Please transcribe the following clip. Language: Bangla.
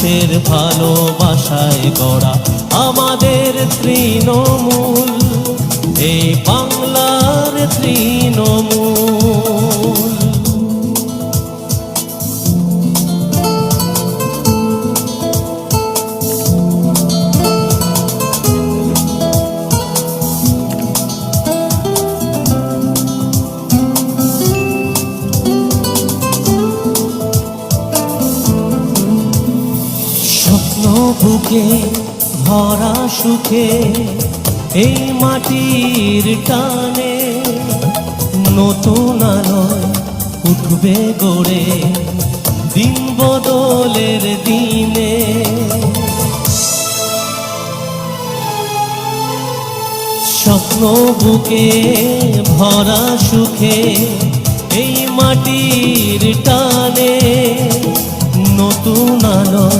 মানুষের ভালোবাসায় গড়া আমাদের তৃণমূল, এই বাংলার তৃণমূল। স্বপ্ন বুকে ভরা সুখে এই মাটির টানে নতুন আলোয় উঠবে গড়ে দিন বদলের দিনে। স্বপ্ন বুকে ভরা সুখে এই মাটির টানে নতুন আলো